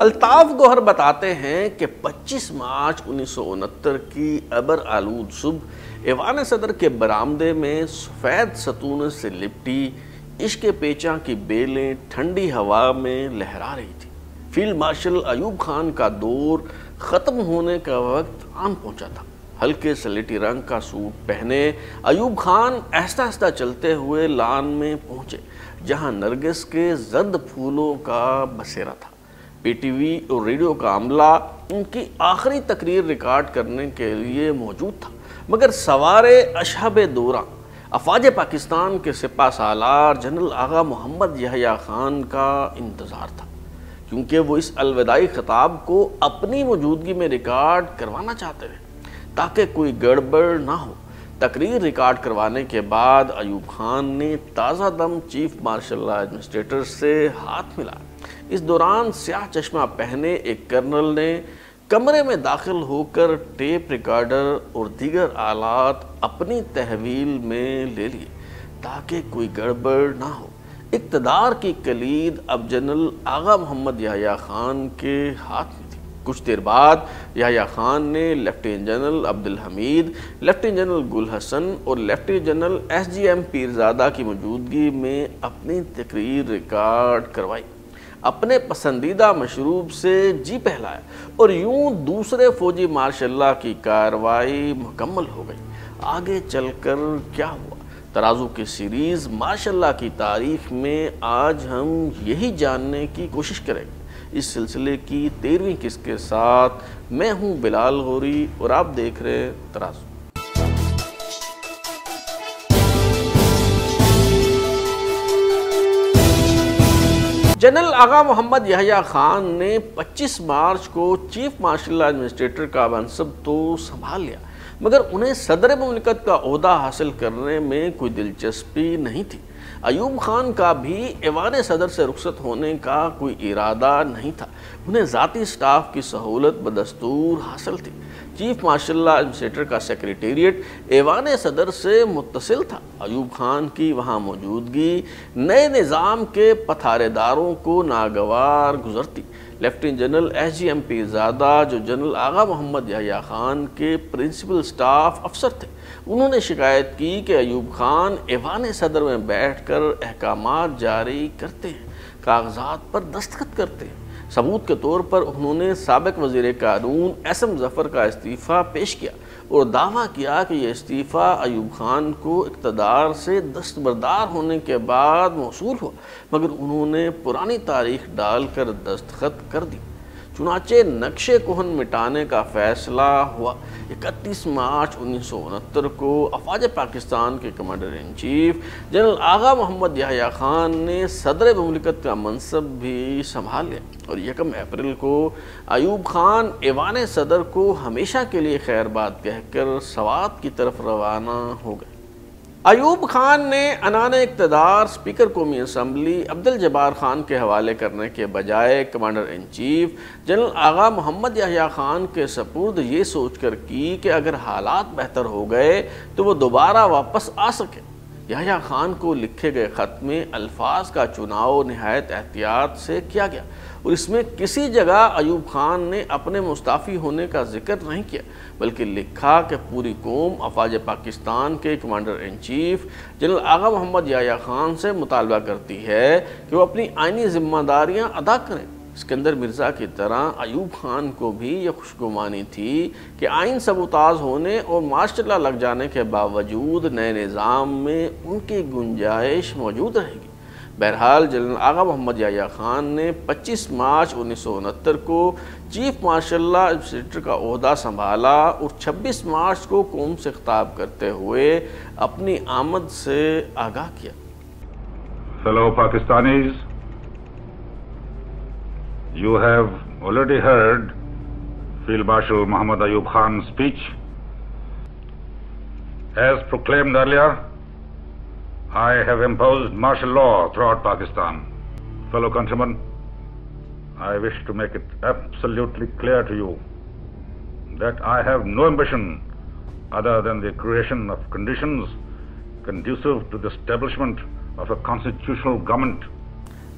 الطاف گوہر بتاتے ہیں کہ 25 مارچ 1969 کی ابر آلود صبح ایوان صدر کے برآمدے میں سفید ستون سے لپٹی عشق پیچاں کی بیلیں ٹھنڈی ہوا میں لہرا رہی تھی۔ فیلڈ مارشل ایوب خان کا دور ختم ہونے کا وقت آن پہنچا تھا۔ ہلکے سلیٹی رنگ کا سوٹ پہنے ایوب خان آہستہ آہستہ چلتے ہوئے لان میں پہنچے، جہاں نرگس کے زرد پھولوں کا بسیرا تھا۔ پی ٹی وی اور ریڈیو کا عملہ ان کی آخری تقریر ریکارڈ کرنے کے لیے موجود تھا، مگر سوارے اشہاب دورہ افواج پاکستان کے سپہ سالار جنرل آغا محمد یحییٰ خان کا انتظار تھا، کیونکہ وہ اس الوداعی خطاب کو اپنی موجودگی میں ریکارڈ کروانا چاہتے تھے تاکہ کوئی گڑبڑ نہ ہو۔ تقریر ریکارڈ کروانے کے بعد ایوب خان نے تازہ دم چیف مارشل ایڈمنسٹریٹر سے ہاتھ ملا۔ اس دوران سیاہ چشمہ پہنے ایک کرنل نے کمرے میں داخل ہو کر ٹیپ ریکارڈر اور دیگر آلات اپنی تحویل میں لے لیے تاکہ کوئی گڑبڑ نہ ہو۔ اقتدار کی کلید اب جنرل آغا محمد یحییٰ خان کے ہاتھ میں تھی۔ کچھ دیر بعد یحییٰ خان نے lieutenant general Abdul Hamid, lieutenant general Gul Hassan اور lieutenant general S G M Pirzada کی موجودگی میں اپنی تقریر ریکارڈ کروائی، اپنے پسندیدہ مشروب سے جی پہلایا، اور یوں دوسرے فوجی مارشل لا کی کارروائی مکمل ہو گئی۔ آگے چل کر کیا ہوا؟ ترازو کی سیریز مارشل لا کی تاریخ میں آج ہم یہی جاننے کی کوشش کریں گے۔ اس سلسلے کی 13ویں قسط کے ساتھ میں ہوں بلال غوری اور آپ دیکھ رہے ہیں ترازو۔ جنرل آغا محمد یحییٰ خان نے 25 مارچ کو چیف مارشل ایڈمنسٹریٹر کا منصب تو سنبھال لیا، مگر انہیں صدر مملکت کا عہدہ حاصل کرنے میں کوئی دلچسپی نہیں تھی۔ ایوب خان کا بھی ایوان صدر سے رخصت ہونے کا کوئی ارادہ نہیں تھا، انہیں ذاتی سٹاف کی سہولت بدستور حاصل تھی۔ چیف مارشل ایڈمنسٹریٹر کا سیکریٹریٹ ایوان صدر سے متصل تھا۔ ایوب خان کی وہاں موجودگی نئے نظام کے پتھارے داروں کو ناگوار گزرتی۔ Lieutenant general S G M Pirzada, جو جنرل آغا محمد یحییٰ خان کے پرنسپل سٹاف افسر تھے، انہوں نے شکایت کی کہ ایوب خان ایوان صدر میں بیٹھ کر احکامات جاری کرتے ہیں، کاغذات پر دستخط کرتے ہیں۔ ثبوت کے طور پر انہوں نے سابق وزیر قانون ایس ایم ظفر کا استعفیٰ پیش کیا اور دعویٰ کیا کہ یہ استعفیٰ ایوب خان کو اقتدار سے دستبردار ہونے کے بعد موصول ہوا، مگر انہوں نے پرانی تاریخ ڈال کر دستخط کر دی۔ چنانچہ نقشے کہن مٹانے کا فیصلہ ہوا۔ 31 مارچ 1969 کو افواج پاکستان کے commander in chief general Agha Muhammad Yahya Khan نے صدر مملکت کا منصب بھی سنبھال لیا، اور 1 اپریل کو ایوب خان ایوان صدر کو ہمیشہ کے لیے خیر بات کہہ کر سوات کی طرف روانہ ہو گئے۔ ایوب خان نے عنان اقتدار اسپیکر قومی اسمبلی عبدالجبار خان کے حوالے کرنے کے بجائے commander in chief general Agha Muhammad Yahya Khan کے سپرد یہ سوچ کر کی کہ اگر حالات بہتر ہو گئے تو وہ دوبارہ واپس آ سکے۔ یحییٰ خان کو لکھے گئے خط میں الفاظ کا چناؤ نہایت احتیاط سے کیا گیا، اور اس میں کسی جگہ ایوب خان نے اپنے مستعفی ہونے کا ذکر نہیں کیا، بلکہ لکھا کہ پوری قوم افواج پاکستان کے commander in chief general Agha Muhammad Yahya Khan سے مطالبہ کرتی ہے کہ وہ اپنی آئینی ذمہ داریاں ادا کریں۔ اسکندر مرزا کی طرح ایوب خان کو بھی یہ خوشگمانی تھی کہ آئین سبوتاز ہونے اور مارشل لا لگ جانے کے باوجود نئے نظام میں ان کی گنجائش موجود رہے گی۔ بہرحال جنرل آغا محمد یحییٰ خان نے 25 مارچ 1969 کو چیف مارشل ایڈمنسٹریٹر کا عہدہ سنبھالا اور 26 مارچ کو قوم سے خطاب کرتے ہوئے اپنی آمد سے آگاہ کیا۔ Fellow Pakistanis, you have already heard Field Marshal Muhammad Ayub Khan's speech. As proclaimed earlier, I have imposed martial law throughout Pakistan. Fellow countrymen, I wish to make it absolutely clear to you that I have no ambition other than the creation of conditions conducive to the establishment of a constitutional government.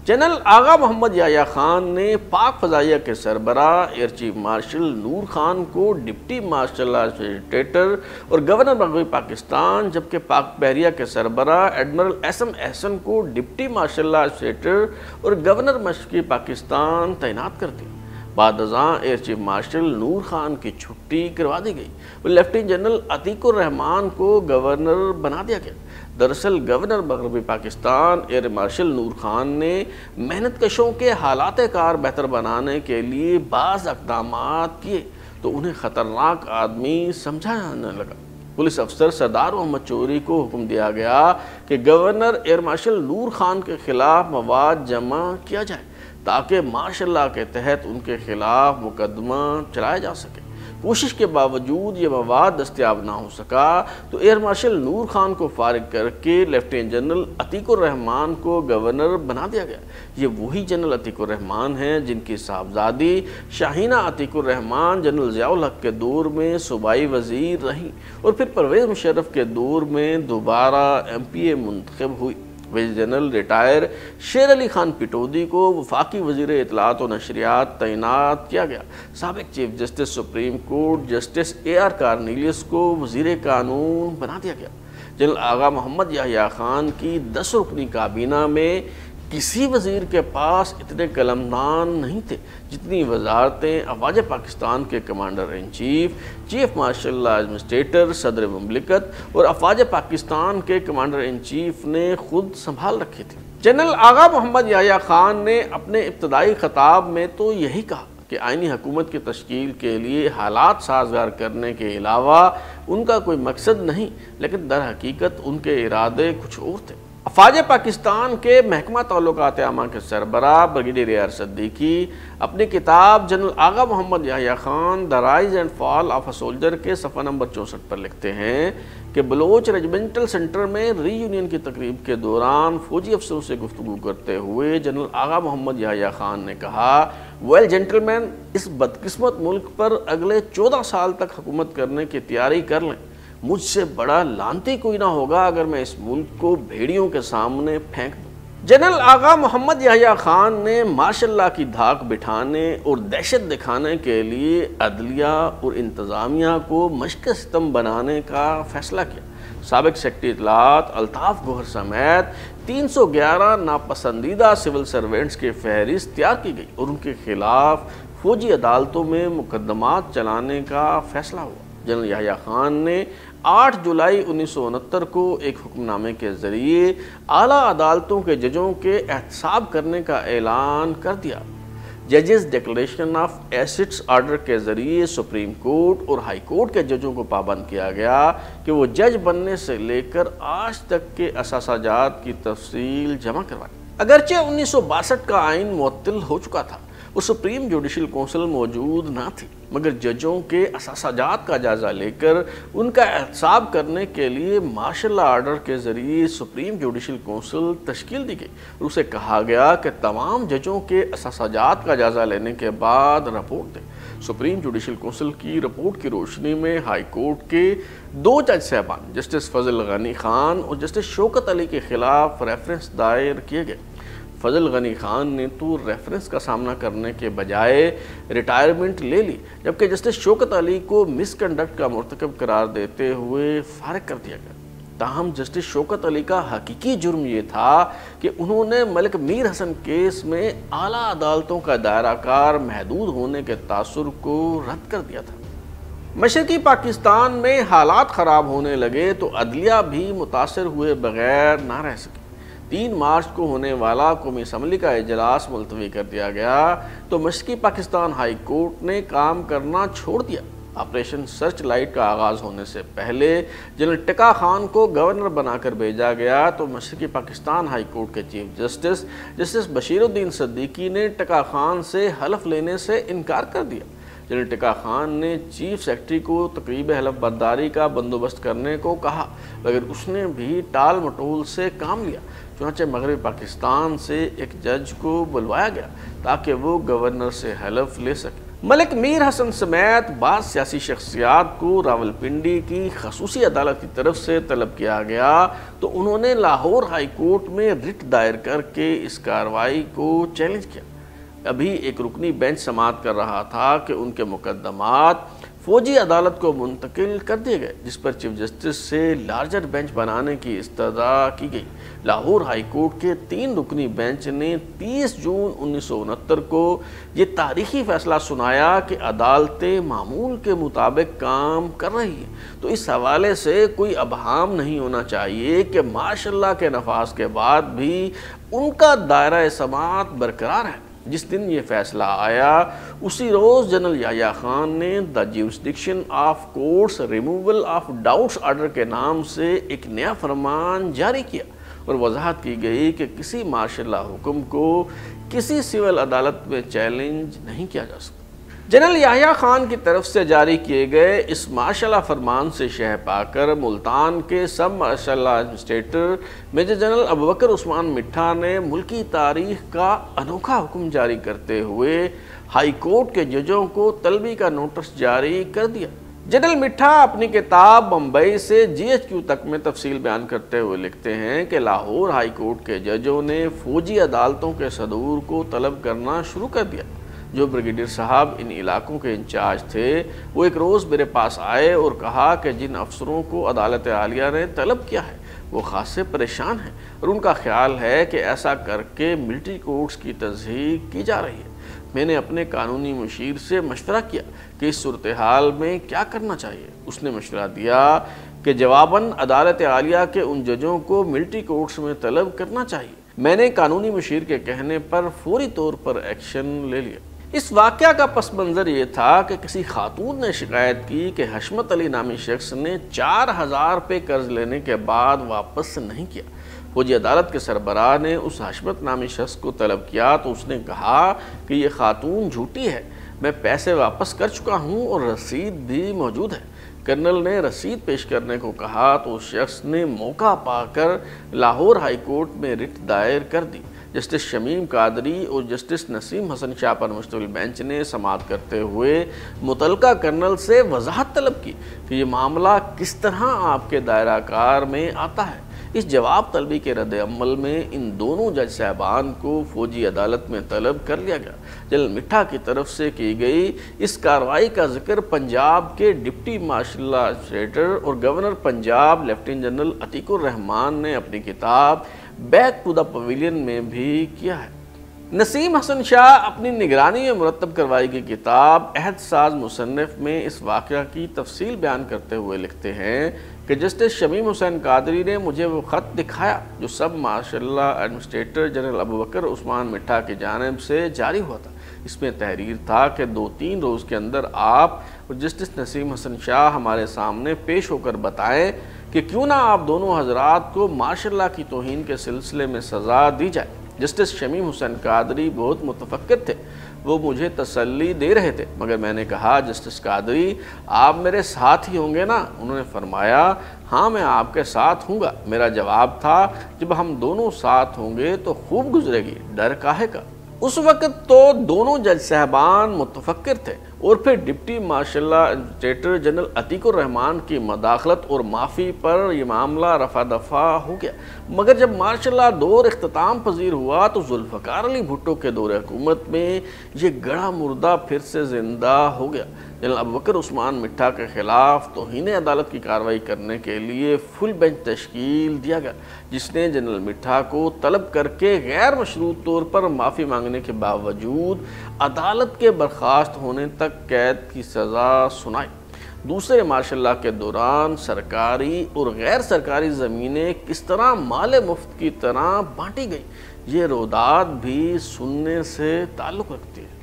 General Agha Muhammad Yahya Khan نے پاک فضائیہ کے سربراہ air chief marshal Nur Khan کو deputy marshal administrator اور governor مغربی پاکستان، جبکہ پاک بحریہ کے سربراہ ایڈمرل ایس ایم احسن کو ڈپٹی مارشل ایڈمنسٹریٹر اور گورنر مشرقی پاکستان تعینات کر دیا۔ بعد ازاں year chief marshal Nur Khan کی چھٹی کروا دی گئی اور لیفٹیننٹ جنرل عتیق الرحمان کو گورنر بنا دیا گیا۔ دراصل گورنر مغربی پاکستان ایئر مارشل نور خان نے محنت کشوں کے حالات کار بہتر بنانے کے لیے بعض اقدامات کیے تو انہیں خطرناک آدمی سمجھا جانے لگا۔ پولیس افسر سردار محمد چوہدری کو حکم دیا گیا کہ governor air marshal Nur Khan کے خلاف مواد جمع کیا جائے تاکہ مارشل لاء کے تحت ان کے خلاف مقدمہ چلایا جا سکے۔ کوشش کے باوجود یہ مواد دستیاب نہ ہو سکا تو ایئر مارشل نور خان کو فارغ کر کے لیفٹیننٹ جنرل عتیق الرحمان کو گورنر بنا دیا گیا۔ یہ وہی جنرل عتیق الرحمان ہیں جن کی صاحبزادی شاہینہ عتیق الرحمان جنرل ضیاء الحق کے دور میں صوبائی وزیر رہیں اور پھر پرویز مشرف کے دور میں دوبارہ ایم پی اے منتخب ہوئی۔ وزیر جنرل ریٹائر شیر علی خان پٹودی کو وفاقی وزیر اطلاعات و نشریات تعینات کیا گیا۔ سابق chief justice supreme court justice A R Cornelius کو وزیر قانون بنا دیا گیا۔ جنرل آغا محمد یحییٰ خان کی 10 رکنی کابینہ میں کسی وزیر کے پاس اتنے قلمدان نہیں تھے جتنی وزارتیں افواج پاکستان کے commander in chief, chief marshal administrator, صدر مملکت اور افواج پاکستان کے کمانڈر ان چیف نے خود سنبھال رکھی تھی۔ جنرل آغا محمد یحییٰ خان نے اپنے ابتدائی خطاب میں تو یہی کہا کہ آئینی حکومت کی تشکیل کے لیے حالات سازگار کرنے کے علاوہ ان کا کوئی مقصد نہیں، لیکن در حقیقت ان کے ارادے کچھ اور تھے۔ افواج پاکستان کے محکمہ تعلقات عامہ کے سربراہ بریگیڈیئر اے آر صدیقی اپنی کتاب general Agha Muhammad Yahya Khan the rise and fall of a soldier کے صفحہ نمبر 64 پر لکھتے ہیں کہ بلوچ ریجمنٹل سینٹر میں ری یونین کی تقریب کے دوران فوجی افسروں سے گفتگو کرتے ہوئے جنرل آغا محمد یحییٰ خان نے کہا، ویل جنٹلمین، اس بدقسمت ملک پر اگلے 14 سال تک حکومت کرنے کی تیاری کر لیں۔ مجھ سے بڑا لانتی کوئی نہ ہوگا اگر میں اس ملک کو بھیڑیوں کے سامنے پھینک دوں۔ جنرل آغا محمد یحییٰ خان نے مارشل لاء کی دھاک بٹھانے اور دہشت دکھانے کے لیے عدلیہ اور انتظامیہ کو مشق ستم بنانے کا فیصلہ کیا۔ سابق سیکرٹری اطلاعات الطاف گوہر سمیت 311 ناپسندیدہ سول سرونٹس کی فہرست تیار کی گئی اور ان کے خلاف فوجی عدالتوں میں مقدمات چلانے کا فیصلہ ہوا۔ جنرل یحییٰ خان نے 8 جولائی 1969 کو ایک حکم نامے کے ذریعے اعلیٰ عدالتوں کے ججوں کے احتساب کرنے کا اعلان کر دیا۔ ججز ڈیکلریشن آف ایسٹس آرڈر کے ذریعے سپریم کورٹ اور ہائی کورٹ کے ججوں کو پابند کیا گیا کہ وہ جج بننے سے لے کر آج تک کے اثاثہ جات کی تفصیل جمع کروائیں۔ اگرچہ 1962 کا آئین معطل ہو چکا تھا اور سپریم جوڈیشل کونسل موجود نہ تھی، مگر ججوں کے اثاثہ جات کا جائزہ لے کر ان کا احتساب کرنے کے لیے مارشل لاء آرڈر کے ذریعے سپریم جوڈیشل کونسل تشکیل دی گئی اور اسے کہا گیا کہ تمام ججوں کے اثاثہ جات کا جائزہ لینے کے بعد رپورٹ دیں۔ سپریم جوڈیشل کونسل کی رپورٹ کی روشنی میں ہائی کورٹ کے 2 جج صاحبان جسٹس فضل غنی خان اور جسٹس شوکت علی کے خلاف ریفرنس دائر کیے گئے۔ فضل غنی خان نے تو ریفرنس کا سامنا کرنے کے بجائے ریٹائرمنٹ لے لی، جبکہ جسٹس شوکت علی کو مس کنڈکٹ کا مرتکب قرار دیتے ہوئے فارغ کر دیا گیا۔ تاہم جسٹس شوکت علی کا حقیقی جرم یہ تھا کہ انہوں نے ملک میر حسن کیس میں اعلیٰ عدالتوں کا دائرہ کار محدود ہونے کے تاثر کو رد کر دیا تھا۔ مشرقی پاکستان میں حالات خراب ہونے لگے تو عدلیہ بھی متاثر ہوئے بغیر نہ رہ سکی۔ 3 مارچ کو ہونے والا قومی اسمبلی کا اجلاس ملتوی کر دیا گیا تو مشرقی پاکستان ہائی کورٹ نے کام کرنا چھوڑ دیا۔ آپریشن سرچ لائٹ کا آغاز ہونے سے پہلے جنرل ٹکا خان کو گورنر بنا کر بھیجا گیا تو مشرقی پاکستان ہائی کورٹ کے چیف جسٹس بشیر الدین صدیقی نے ٹکا خان سے حلف لینے سے انکار کر دیا۔ جنرل ٹکا خان نے چیف سیکرٹری کو تقریب حلف برداری کا بندوبست کرنے کو کہا، مگر اس نے بھی ٹال مٹول سے کام لیا۔ چنانچہ مغربی پاکستان سے ایک جج کو بلوایا گیا تاکہ وہ گورنر سے حلف لے سکے۔ ملک میر حسن سمیت بعض سیاسی شخصیات کو راولپنڈی کی خصوصی عدالت کی طرف سے طلب کیا گیا تو انہوں نے لاہور ہائی کورٹ میں رٹ دائر کر کے اس کارروائی کو چیلنج کیا۔ ابھی ایک رکنی بینچ سماعت کر رہا تھا کہ ان کے مقدمات فوجی عدالت کو منتقل کر دیے گئے، جس پر چیف جسٹس سے لارجر بینچ بنانے کی استدعا کی گئی۔ لاہور ہائی کورٹ کے 3 رکنی بینچ نے 30 جون 1969 کو یہ تاریخی فیصلہ سنایا کہ عدالتیں معمول کے مطابق کام کر رہی ہیں، تو اس حوالے سے کوئی ابہام نہیں ہونا چاہیے کہ مارشل لاء کے نفاذ کے بعد بھی ان کا دائرہ سماعت برقرار ہے۔ جس دن یہ فیصلہ آیا اسی روز جنرل یحییٰ خان نے the jurisdiction of courts removal of doubts order کے نام سے ایک نیا فرمان جاری کیا اور وضاحت کی گئی کہ کسی مارشل لاء حکم کو کسی سول عدالت میں چیلنج نہیں کیا جا سکتا۔ جنرل یحییٰ خان کی طرف سے جاری کیے گئے اس مارشل لاء فرمان سے شہ پا کر ملتان کے sub martial law administrator major general Abu Bakr Usman Mitha نے ملکی تاریخ کا انوکھا حکم جاری کرتے ہوئے ہائی کورٹ کے ججوں کو طلبی کا نوٹس جاری کر دیا۔ جنرل مٹھا اپنی کتاب بمبئی سے GHQ تک میں تفصیل بیان کرتے ہوئے لکھتے ہیں کہ لاہور ہائی کورٹ کے ججوں نے فوجی عدالتوں کے صدور کو طلب کرنا شروع کر دیا۔ جو بریگیڈیئر صاحب ان علاقوں کے انچارج تھے وہ ایک روز میرے پاس آئے اور کہا کہ جن افسروں کو عدالت عالیہ نے طلب کیا ہے وہ خاصے پریشان ہیں اور ان کا خیال ہے کہ ایسا کر کے ملٹری کورٹس کی تضحیک کی جا رہی ہے۔ میں نے اپنے قانونی مشیر سے مشورہ کیا کہ اس صورتحال میں کیا کرنا چاہیے۔ اس نے مشورہ دیا کہ جواباً عدالت عالیہ کے ان ججوں کو ملٹری کورٹس میں طلب کرنا چاہیے۔ میں نے قانونی مشیر کے کہنے پر فوری طور پر ایکشن لے لیا۔ اس واقعہ کا پس منظر یہ تھا کہ کسی خاتون نے شکایت کی کہ حشمت علی نامی شخص نے 4000 روپے قرض لینے کے بعد واپس نہیں کیا۔ فوجی عدالت کے سربراہ نے اس حشمت نامی شخص کو طلب کیا تو اس نے کہا کہ یہ خاتون جھوٹی ہے، میں پیسے واپس کر چکا ہوں اور رسید بھی موجود ہے۔ کرنل نے رسید پیش کرنے کو کہا تو اس شخص نے موقع پا کر لاہور ہائی کورٹ میں رٹ دائر کر دی۔ جسٹس شمیم قادری اور جسٹس نسیم حسن شاہ پر مشتمل بینچ نے سماعت کرتے ہوئے متعلقہ کرنل سے وضاحت طلب کی کہ یہ معاملہ کس طرح آپ کے دائرہ کار میں آتا ہے۔ اس جواب طلبی کے رد عمل میں ان دونوں جج صاحبان کو فوجی عدالت میں طلب کر لیا گیا۔ جنرل مٹھا کی طرف سے کی گئی اس کارروائی کا ذکر پنجاب کے ڈپٹی مارشل لاء ایڈمنسٹریٹر اور governor Punjab lieutenant general Atiq ur-Rahman نے اپنی کتاب بیک ٹو دا پویلین میں بھی کیا ہے۔ نسیم حسن شاہ اپنی نگرانی میں مرتب کروائی گئی کتاب عہد ساز مصنف میں اس واقعہ کی تفصیل بیان کرتے ہوئے لکھتے ہیں کہ جسٹس شمیم حسین قادری نے مجھے وہ خط دکھایا جو sub martial law administrator general Abu Bakr Usman Mitha کی جانب سے جاری ہوا تھا۔ اس میں تحریر تھا کہ 2-3 روز کے اندر آپ اور جسٹس نسیم حسن شاہ ہمارے سامنے پیش ہو کر بتائیں کہ کیوں نہ آپ دونوں حضرات کو مارشل لاء کی توہین کے سلسلے میں سزا دی جائے۔ جسٹس شمیم حسین قادری بہت متفکر تھے، وہ مجھے تسلی دے رہے تھے، مگر میں نے کہا جسٹس قادری آپ میرے ساتھ ہی ہوں گے نا؟ انہوں نے فرمایا ہاں میں آپ کے ساتھ ہوں گا۔ میرا جواب تھا جب ہم دونوں ساتھ ہوں گے تو خوب گزرے گی، ڈر کاہے کا۔ اس وقت تو دونوں جج صاحبان متفکر تھے اور پھر deputy martial law administrator general Atiq ur-Rahman کی مداخلت اور معافی پر یہ معاملہ رفع دفع ہو گیا۔ مگر جب مارشل لاء دور اختتام پذیر ہوا تو ذوالفقار علی بھٹو کے دور حکومت میں یہ گڑا مردہ پھر سے زندہ ہو گیا۔ جنرل ابوبکر عثمان مٹھا کے خلاف توہین عدالت کی کارروائی کرنے کے لیے فل بینچ تشکیل دیا گیا، جس نے جنرل مٹھا کو طلب کر کے غیر مشروط طور پر معافی مانگنے کے باوجود عدالت کے برخاست ہونے تک قید کی سزا سنائی۔ دوسرے مارشل لاء کے دوران سرکاری اور غیر سرکاری زمینیں کس طرح مال مفت کی طرح بانٹی گئی، یہ روداد بھی سننے سے تعلق رکھتی ہے۔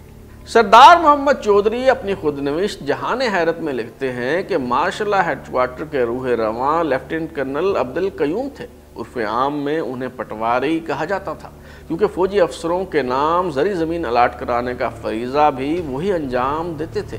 سردار محمد چودھری اپنی خود نوشت جہان حیرت میں لکھتے ہیں کہ مارشل لاء ہیڈ کوارٹر کے روح رواں لیفٹیننٹ کرنل عبدالقیوم تھے۔ عرف عام میں انہیں پٹواری کہا جاتا تھا کیونکہ فوجی افسروں کے نام زرعی زمین الاٹ کرانے کا فریضہ بھی وہی انجام دیتے تھے۔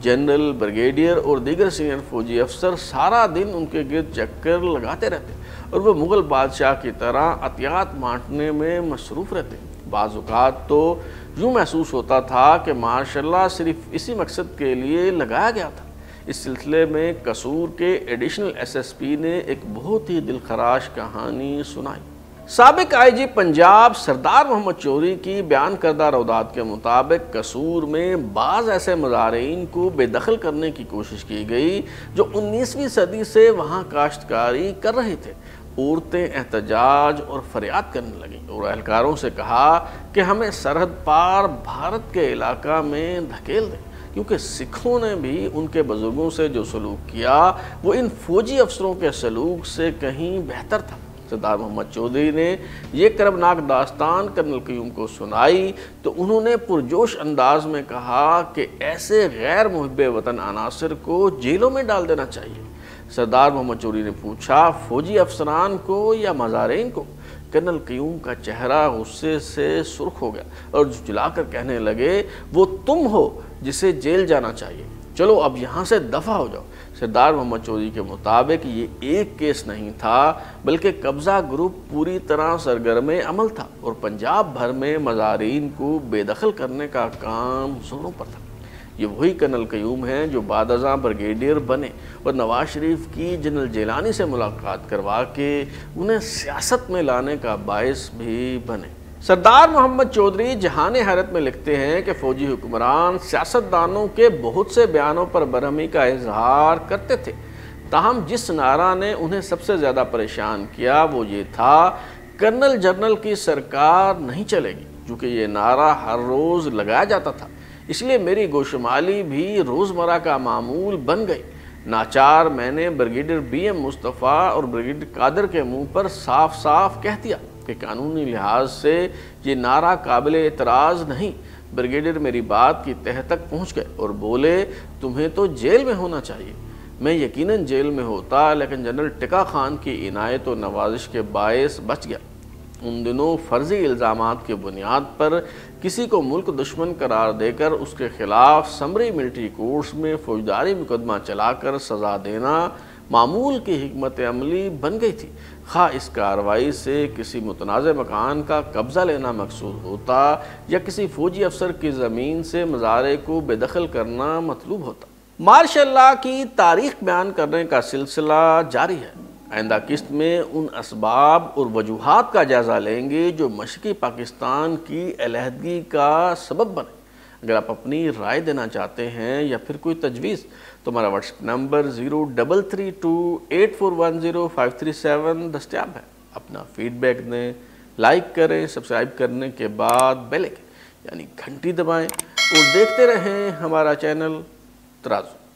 جنرل، بریگیڈیئر اور دیگر سینئر فوجی افسر سارا دن ان کے گرد چکر لگاتے رہتے اور وہ مغل بادشاہ کی طرح عطیات بانٹنے میں مصروف رہتے۔ بعض اوقات تو یوں محسوس ہوتا تھا کہ مارشاء اللہ صرف اسی مقصد کے لیے لگایا گیا تھا۔ اس سلسلے میں قصور کے ایڈیشنل ایس ایس پی نے ایک بہت ہی دلخراش کہانی سنائی۔ سابق آئی جی پنجاب سردار محمد چودھری کی بیان کردہ روایات کے مطابق قصور میں بعض ایسے مزارعین کو بے دخل کرنے کی کوشش کی گئی جو 19ویں صدی سے وہاں کاشتکاری کر رہے تھے۔ عورتیں احتجاج اور فریاد کرنے لگیں اور اہلکاروں سے کہا کہ ہمیں سرحد پار بھارت کے علاقہ میں دھکیل دیں، کیونکہ سکھوں نے بھی ان کے بزرگوں سے جو سلوک کیا وہ ان فوجی افسروں کے سلوک سے کہیں بہتر تھا۔ سردار محمد چودھری نے یہ کربناک داستان کرنل قیوم کو سنائی تو انہوں نے پرجوش انداز میں کہا کہ ایسے غیر محب وطن عناصر کو جیلوں میں ڈال دینا چاہیے۔ سردار محمد چودھری نے پوچھا، فوجی افسران کو یا مزارعین کو؟ کرنل قیوم کا چہرہ غصے سے سرخ ہو گیا اور جھلا کر کہنے لگے، وہ تم ہو جسے جیل جانا چاہیے، چلو اب یہاں سے دفع ہو جاؤ۔ سردار محمد چودھری کے مطابق یہ ایک کیس نہیں تھا بلکہ قبضہ گروپ پوری طرح سرگرم عمل تھا اور پنجاب بھر میں مزارعین کو بے دخل کرنے کا کام زوروں پر تھا۔ یہ وہی کرنل قیوم ہیں جو بعد ازاں بریگیڈیئر بنے اور نواز شریف کی جنرل جیلانی سے ملاقات کروا کے انہیں سیاست میں لانے کا باعث بھی بنے۔ سردار محمد چودھری جہان حیرت میں لکھتے ہیں کہ فوجی حکمران سیاستدانوں کے بہت سے بیانوں پر برہمی کا اظہار کرتے تھے، تاہم جس نعرہ نے انہیں سب سے زیادہ پریشان کیا وہ یہ تھا، کرنل جنرل کی سرکار نہیں چلے گی، چونکہ یہ نعرہ ہر روز لگایا جاتا تھا، اس لیے میری گوشمالی بھی روزمرہ کا معمول بن گئی۔ ناچار میں نے بریگیڈیئر بی ایم مصطفیٰ اور بریگیڈیئر قادر کے منہ پر صاف صاف کہہ دیا کہ قانونی لحاظ سے یہ نعرہ قابل اعتراض نہیں۔ بریگیڈیئر میری بات کی تہہ تک پہنچ گئے اور بولے، تمہیں تو جیل میں ہونا چاہیے۔ میں یقیناً جیل میں ہوتا، لیکن جنرل ٹکا خان کی عنایت و نوازش کے باعث بچ گیا۔ ان دنوں فرضی الزامات کی بنیاد پر کسی کو ملک دشمن قرار دے کر اس کے خلاف سمری ملٹری کورٹس میں فوجداری مقدمہ چلا کر سزا دینا معمول کی حکمت عملی بن گئی تھی، خواہ اس کارروائی سے کسی متنازع مکان کا قبضہ لینا مقصود ہوتا یا کسی فوجی افسر کی زمین سے مزارع کو بے دخل کرنا مطلوب ہوتا۔ مارشاء اللہ کی تاریخ بیان کرنے کا سلسلہ جاری ہے۔ آئندہ قسط میں ان اسباب اور وجوہات کا جائزہ لیں گے جو مشرقی پاکستان کی علیحدگی کا سبب بنے۔ اگر آپ اپنی رائے دینا چاہتے ہیں یا پھر کوئی تجویز تو ہمارا واٹس ایپ نمبر 0332841057 دستیاب ہے۔ اپنا فیڈ بیک دیں، لائک کریں، سبسکرائب کرنے کے بعد بیل آئکن یعنی گھنٹی دبائیں اور دیکھتے رہیں ہمارا چینل ترازو۔